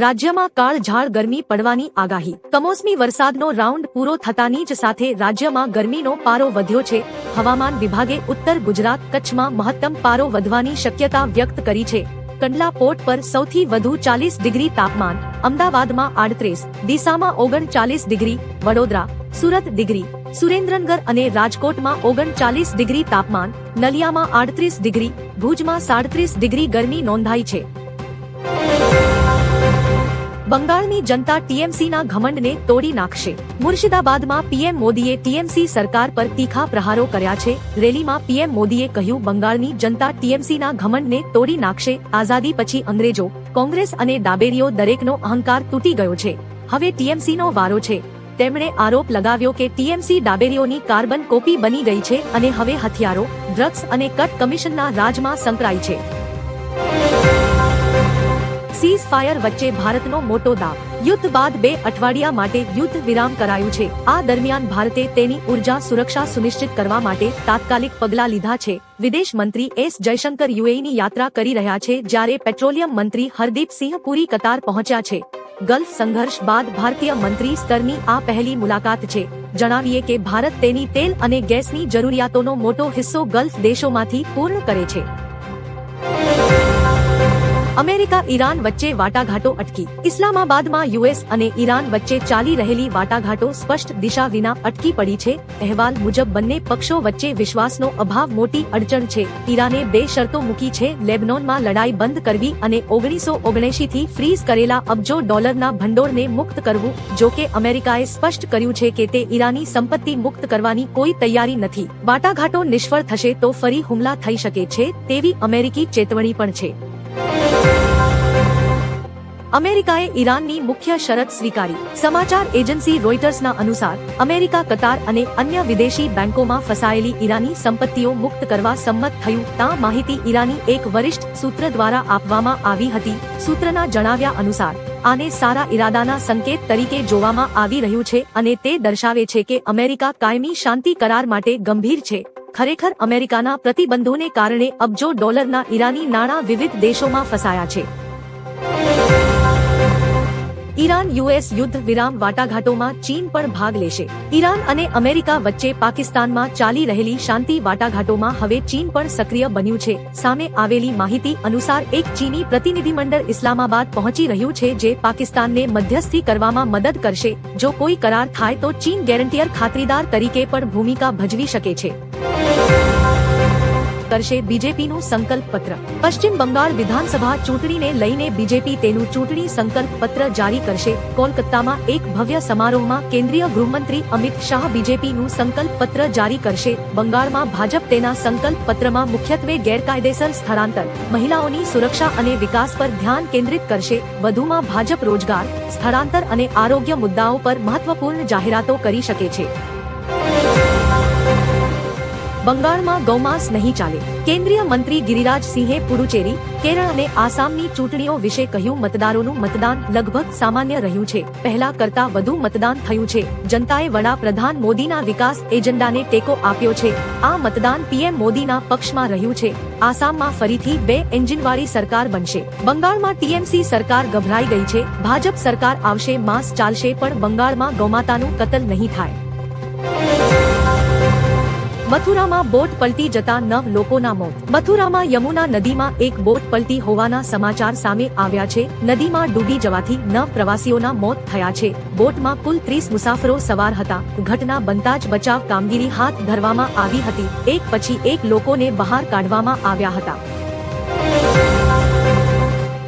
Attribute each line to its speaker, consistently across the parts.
Speaker 1: રાજ્યમાં કાળઝાળ ગરમી પડવાની આગાહી। કમોસમી વરસાદનો રાઉન્ડ પૂરો થતાની જ સાથે રાજ્યમાં ગરમીનો પારો વધ્યો છે। હવામાન વિભાગે ઉત્તર ગુજરાત કચ્છમાં મહત્તમ પારો વધવાની શક્યતા વ્યક્ત કરી છે। કંડલા પોર્ટ પર સૌથી વધુ 40 ડિગ્રી તાપમાન, અમદાવાદમાં 38, ડીસામાં 39 ડિગ્રી, વડોદરા, સુરત ડિગ્રી, સુરેન્દ્રનગર અને રાજકોટમાં 39 ડિગ્રી તાપમાન, નલિયામાં 38 ડિગ્રી, ભુજમાં 37 ડિગ્રી ગરમી નોંધાઈ છે। બંગાળની જનતા ટીએમસીના ઘમંડને તોડી નાખશે। મુર્શિદાબાદમાં પીએમ મોદીએ ટીએમસી સરકાર પર તીખા પ્રહારો કર્યા છે। રેલીમાં પીએમ મોદીએ કહ્યું, બંગાળની જનતા ટીએમસીના ઘમંડને તોડી નાખશે। આઝાદી પછી અંગ્રેજો, કોંગ્રેસ અને ડાબેરીઓ દરેકનો અહંકાર તૂટી ગયો છે। હવે ટીએમસીનો વારો છે। તેમણે આરોપ લગાવ્યો કે ટીએમસી ડાબેરીઓની કાર્બન કોપી બની ગઈ છે અને હવે હથિયારો, ડ્રગ્સ અને કટ કમિશનના રાજમાં સંકળાઈ છે। સીઝ ફાયર વચ્ચે ભારતનો મોટો દાવ। યુદ્ધ બાદ 2 અઠવાડિયા માટે યુદ્ધ વિરામ કરાયું છે। આ દરમિયાન ભારતે તેની ઉર્જા સુરક્ષા સુનિશ્ચિત કરવા માટે તાત્કાલિક પગલાં લીધા છે। વિદેશ મંત્રી એસ જયશંકર યુએઈની યાત્રા કરી રહ્યા છે, જ્યારે પેટ્રોલિયમ મંત્રી હરદીપ સિંહ પુરી કતાર પહોંચ્યા છે। ગલ્ફ સંઘર્ષ બાદ ભારતીય મંત્રી સ્તરની આ પહેલી મુલાકાત છે। જણાવીએ કે ભારત તેની તેલ અને ગેસની જરૂરિયાતોનો મોટો હિસ્સો ગલ્ફ દેશોમાંથી પૂર્ણ કરે છે। અમેરિકા ઈરાન વચ્ચે વાટાઘાટો અટકી। ઇસ્લામાબાદમાં યુએસ અને ઈરાન વચ્ચે ચાલી રહેલી વાટાઘાટો સ્પષ્ટ દિશા વિના અટકી પડી છે। અહેવાલ મુજબ બંને પક્ષો વચ્ચે વિશ્વાસનો અભાવ મોટી અડચણ છે। ઈરાને 2 શરતો મૂકી છે: લેબનોનમાં લડાઈ બંધ કરવી અને 1979 થી ફ્રીઝ કરેલા અબજો ડોલરના ભંડોળને મુક્ત કરવું। જો કે અમેરિકાએ સ્પષ્ટ કર્યું છે કે તે ઈરાની સંપત્તિ મુક્ત કરવાની કોઈ તૈયારી નથી। વાટાઘાટો નિષ્ફળ થશે તો ફરી હુમલા થઈ શકે છે તેવી અમેરિકી ચેતવણી પણ છે। અમેરિકાએ ઈરાનની મુખ્ય શરત સ્વીકારી। સમાચાર એજન્સી રોયટર્સના અનુસાર અમેરિકા કતાર અને અન્ય વિદેશી બેંકોમાં ફસાયેલી ઈરાની સંપત્તિઓ મુક્ત કરવા સંમત થયું। તા માહિતી ઈરાની એક વરિષ્ઠ સૂત્ર દ્વારા આપવામાં આવી હતી। સૂત્રના જણાવ્યા અનુસાર આને સારા ઈરાદાના સંકેત તરીકે જોવામાં આવી રહ્યું છે અને તે દર્શાવે છે કે અમેરિકા કાયમી શાંતિ કરાર માટે ગંભીર છે। ખરેખર અમેરિકાના પ્રતિબંધોને કારણે અબજો ડોલરના ઈરાની નાણાં વિવિધ દેશોમાં ફસાયા છે। ઈરાન યુએસ યુદ્ધ વિરામ વાટાઘાટોમાં ચીન પણ ભાગ લેશે। ઈરાન અને અમેરિકા વચ્ચે પાકિસ્તાનમાં ચાલી રહેલી શાંતિ વાટાઘાટોમાં હવે ચીન પણ સક્રિય બન્યું છે। સામે આવેલી માહિતી અનુસાર એક ચીની પ્રતિનિધિમંડળ ઇસ્લામાબાદ પહોંચી રહ્યું છે, જે પાકિસ્તાનને મધ્યસ્થી કરવામાં મદદ કરશે। જો કોઈ કરાર થાય તો ચીન ગેરંટીયર ખાતરીદાર તરીકે પણ ભૂમિકા ભજવી શકે છે। કરશે બીજેપીનું સંકલ્પ પત્ર। પશ્ચિમ બંગાળ વિધાનસભા ચૂંટણીને લઈને બીજેપી તેનું ચૂંટણી સંકલ્પ પત્ર જારી કરશે। કોલકાતામાં એક ભવ્ય સમારોહમાં કેન્દ્રીય ગૃહમંત્રી અમિત શાહ બીજેપીનું સંકલ્પ પત્ર જારી કરશે। બંગાળમાં ભાજપ તેના સંકલ્પ પત્રમાં મુખ્યત્વે ગેરકાયદેસર સ્થળાંતર, મહિલાઓની સુરક્ષા અને વિકાસ પર ધ્યાન કેન્દ્રિત કરશે। વધુમાં ભાજપ રોજગાર, સ્થળાંતર અને આરોગ્ય મુદ્દાઓ પર મહત્વપૂર્ણ જાહેરાતો કરી શકે છે। બંગાળમાં ગૌમાંસ નહીં ચાલે। કેન્દ્રીય મંત્રી ગિરિરાજ સિંહે પુડુચેરી, કેરળ અને આસામની ચૂંટણીઓ વિશે કહ્યું, મતદારોનું મતદાન લગભગ સામાન્ય રહ્યું છે। પહેલા કરતા વધુ મતદાન થયું છે। જનતાએ વડાપ્રધાન મોદીના વિકાસ એજન્ડાને ટેકો આપ્યો છે। આ મતદાન પીએમ મોદીના પક્ષમાં રહ્યું છે। આસામમાં ફરીથી 2 એન્જિનવાળી સરકાર બનશે। બંગાળમાં ટીએમસી સરકાર ગભરાઈ ગઈ છે। ભાજપ સરકાર આવશે, માંસ ચાલશે, પણ બંગાળમાં ગૌમાતાનું કતલ નહીં થાય। મથુરામાં બોટ પલટી જતા 9 લોકોના મોત। મથુરામાં યમુના નદીમાં એક બોટ પલટી હોવાના સમાચાર સામે આવ્યા છે। નદીમાં ડૂબી જવાથી 9 પ્રવાસીઓના મોત થયા છે। બોટમાં કુલ 30 મુસાફરો સવાર હતા। ઘટના બનતા જ બચાવ કામગીરી હાથ ધરવામાં આવી હતી। એક પછી એક લોકોને બહાર કાઢવામાં આવ્યા હતા।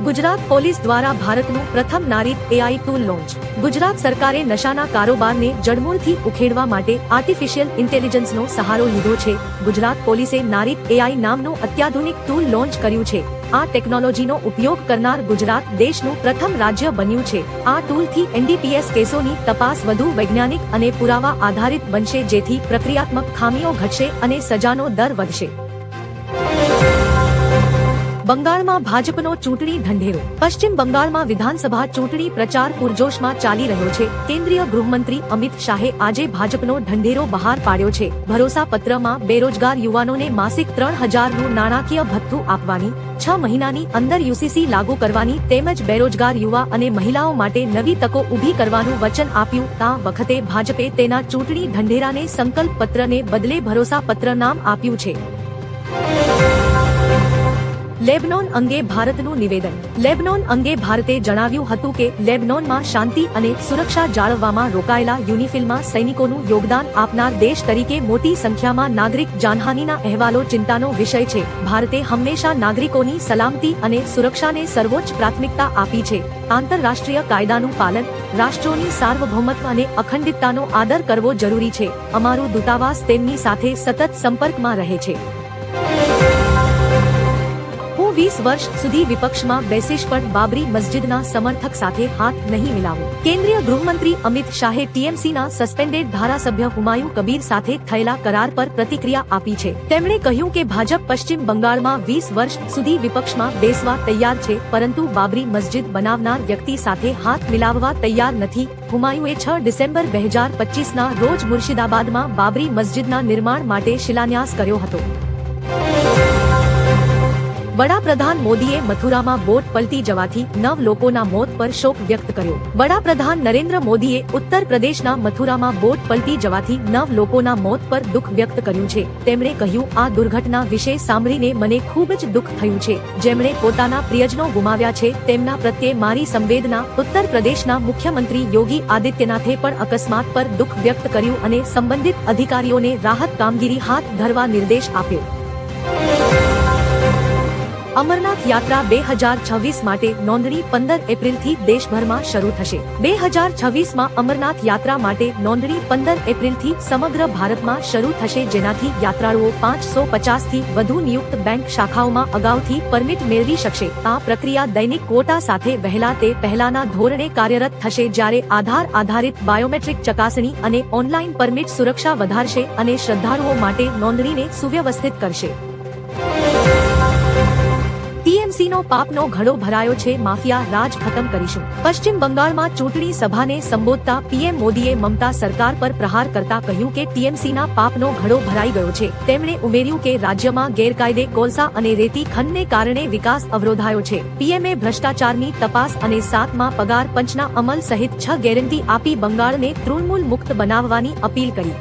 Speaker 1: ગુજરાત પોલીસ દ્વારા ભારતનું પ્રથમ નારીત એઆઈ ટૂલ લોન્ચ। ગુજરાત સરકારે નશાના કારોબારને જડમૂળથી ઉખેડવા માટે આર્ટિફિશિયલ ઇન્ટેલિજન્સનો સહારો લીધો છે। ગુજરાત પોલીસે નારીત એઆઈ નામનું અત્યાધુનિક ટૂલ લોન્ચ કર્યું છે। આ ટેકનોલોજીનો ઉપયોગ કરનાર ગુજરાત દેશનું પ્રથમ રાજ્ય બન્યું છે। આ ટૂલથી એનડીપીએસ કેસોની તપાસ વધુ વૈજ્ઞાનિક અને પુરાવા આધારિત બનશે, જેથી પ્રક્રિયાત્મક ખામીઓ ઘટશે અને સજાનો દર વધશે। બંગાળમાં ભાજપનો ચૂંટણી ઢંઢેરો. પશ્ચિમ બંગાળમાં વિધાનસભા ચૂંટણી પ્રચાર પૂરજોશમાં ચાલી રહ્યો છે. કેન્દ્રીય ગૃહમંત્રી અમિત શાહે આજે ભાજપનો ઢંઢેરો બહાર પાડ્યો છે. ભરોસા પત્રમાં બેરોજગાર યુવાનોને માસિક 3,000નું નાણાકીય ભથ્થું આપવાની, 6 મહિનાની અંદર યુસીસી લાગુ કરવાની તેમજ બેરોજગાર યુવા અને મહિલાઓ માટે નવી તકો ઊભી કરવાનું વચન આપ્યું. આ વખતે ભાજપે તેના ચૂંટણી ઢંઢેરાને સંકલ્પ પત્રને બદલે ભરોસા પત્ર નામ આપ્યું છે. લેબનોન અંગે ભારતનું નિવેદન. લેબનોન અંગે ભારતે જણાવ્યું હતું કે લેબનોનમાં શાંતિ અને સુરક્ષા જાળવવામાં રોકાયેલા યુનિફિલમાં સૈનિકોનું યોગદાન આપનાર દેશ તરીકે મોટી સંખ્યામાં નાગરિક જાનહાનિના અહેવાલો ચિંતાનો વિષય છે. ભારતે હંમેશા નાગરિકોની સલામતી અને સુરક્ષાને સર્વોચ્ચ પ્રાથમિકતા આપી છે. આંતરરાષ્ટ્રીય કાયદાનું પાલન, રાષ્ટ્રોની સાર્વભૌમત્વ અને અખંડિતતાનો આદર કરવો જરૂરી છે. અમારું દૂતાવાસ તેમની સાથે સતત સંપર્કમાં રહે છે. હું 20 વર્ષ સુધી વિપક્ષમાં બેસીશ પણ બાબરી મસ્જિદના સમર્થક સાથે હાથ નહીં મિલાવું. કેન્દ્રીય ગૃહમંત્રી અમિત શાહે ટીએમસીના સસ્પેન્ડેડ ધારાસભ્ય હુમાયુ કબીર સાથે થયેલા કરાર પર પ્રતિક્રિયા આપી છે. તેમણે કહ્યું કે ભાજપ પશ્ચિમ બંગાળમાં 20 વર્ષ સુધી વિપક્ષમાં બેસવા તૈયાર છે, પરંતુ બાબરી મસ્જિદ બનાવનાર વ્યક્તિ સાથે હાથ મિલાવવા તૈયાર નથી. હુમાયુએ 6 ડિસેમ્બર 2025ના રોજ મુર્શિદાબાદમાં બાબરી મસ્જિદના નિર્માણ માટે શિલાન્યાસ કર્યો હતો. વડાપ્રધાન મોદીએ મથુરામાં બોટ પલટી જવાથી 9 લોકોના મોત પર શોક વ્યક્ત કર્યો. વડાપ્રધાન નરેન્દ્ર મોદીએ ઉત્તર પ્રદેશના મથુરામાં બોટ પલટી જવાથી 9 લોકોના મોત પર દુઃખ વ્યક્ત કર્યું છે. તેમણે કહ્યું, આ દુર્ઘટના વિશે સાંભળીને મને ખૂબ જ દુઃખ થયું છે. જેમણે પોતાના પ્રિયજનો ગુમાવ્યા છે તેમના પ્રત્યે મારી સંવેદના. ઉત્તર પ્રદેશના મુખ્યમંત્રી યોગી આદિત્યનાથે પણ અકસ્માત પર દુઃખ વ્યક્ત કર્યું અને સંબંધિત અધિકારીઓને રાહત કામગીરી હાથ ધરવા નિર્દેશ આપ્યો. અમરનાથ યાત્રા 2026 માટે નોંધણી 15 એપ્રિલથી દેશભરમાં શરૂ થશે. 2026માં અમરનાથ યાત્રા માટે નોંધણી 15 એપ્રિલથી સમગ્ર ભારતમાં શરૂ થશે, જેનાથી યાત્રાળુઓ 550થી વધુ નિયુક્ત બેંક શાખાઓમાં અગાઉથી પરમિટ મેળવી શકશે. આ પ્રક્રિયા દૈનિક ક્વોટા સાથે વહેલા તે પહેલાના ધોરણે કાર્યરત થશે, જ્યારે આધાર આધારિત બાયોમેટ્રિક ચકાસણી અને ઓનલાઈન પરમિટ સુરક્ષા વધારશે અને શ્રદ્ધાળુઓ માટે નોંધણીને સુવ્યવસ્થિત કરશે. ટીએમસીનો પાપનો ઘડો ભરાયો છે, માફિયા રાજ ખતમ કરીશું. પશ્ચિમ બંગાળમાં ચૂંટણી સભાને સંબોધતા પીએમ મોદીએ મમતા સરકાર પર પ્રહાર કરતા કહ્યું કે ટીએમસીના પાપનો ઘડો ભરાઈ ગયો છે. તેમણે ઉમેર્યું કે રાજ્યમાં ગેરકાયદે કોલસા અને રેતી ખનનને કારણે વિકાસ અવરોધાયો છે. પીએમએ ભ્રષ્ટાચારની તપાસ અને 7મા પગાર પંચના અમલ સહિત 6 ગેરંટી આપી બંગાળને તૃણમૂલ મુક્ત બનાવવાની અપીલ કરી.